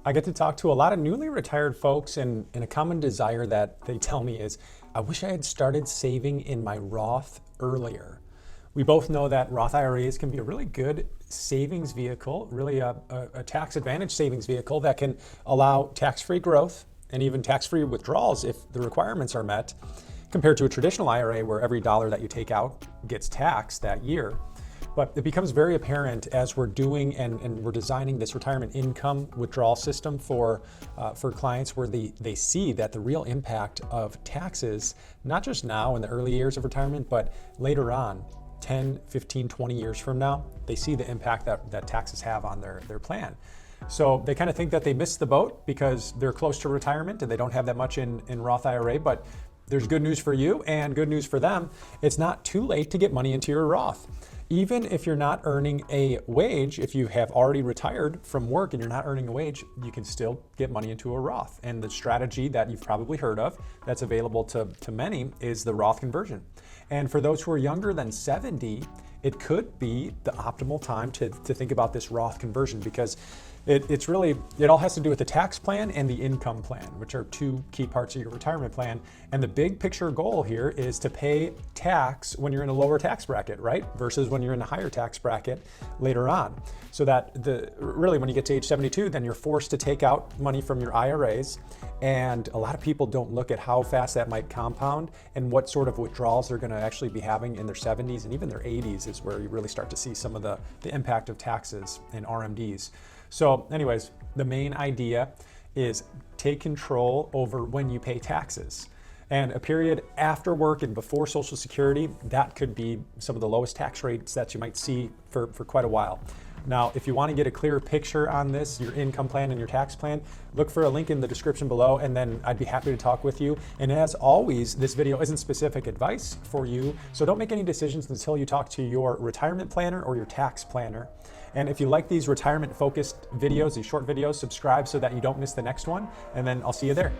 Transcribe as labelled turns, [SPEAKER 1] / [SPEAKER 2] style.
[SPEAKER 1] I get to talk to a lot of newly retired folks, and a common desire that they tell me is, I wish I had started saving in my Roth earlier. We both know that Roth IRAs can be a really good savings vehicle, really a tax advantage savings vehicle that can allow tax-free growth and even tax-free withdrawals if the requirements are met, compared to a traditional IRA where every dollar that you take out gets taxed that year. But it becomes very apparent as we're doing and we're designing this retirement income withdrawal system for clients, where they see that the real impact of taxes, not just now in the early years of retirement, but later on, 10, 15, 20 years from now, they see the impact that taxes have on their plan. So they kind of think that they missed the boat because they're close to retirement and they don't have that much in Roth IRA, but there's good news for you and good news for them. It's not too late to get money into your Roth. Even if you're not earning a wage, if you have already retired from work and you're not earning a wage, you can still get money into a Roth. And the strategy that you've probably heard of that's available to many is the Roth conversion. And for those who are younger than 70, it could be the optimal time to think about this Roth conversion, because it all has to do with the tax plan and the income plan, which are two key parts of your retirement plan. And the big picture goal here is to pay tax when you're in a lower tax bracket, right? Versus when you're in a higher tax bracket later on. So that really when you get to age 72, then you're forced to take out money from your IRAs. And a lot of people don't look at how fast that might compound and what sort of withdrawals they're going to actually be having in their 70s and even their 80s is where you really start to see some of the impact of taxes and RMDs. So anyways, the main idea is take control over when you pay taxes. And a period after work and before Social Security, that could be some of the lowest tax rates that you might see for quite a while. Now, if you want to get a clearer picture on this, your income plan and your tax plan, look for a link in the description below, and then I'd be happy to talk with you. And as always, this video isn't specific advice for you, so don't make any decisions until you talk to your retirement planner or your tax planner. And if you like these retirement focused videos, these short videos, subscribe so that you don't miss the next one, and then I'll see you there.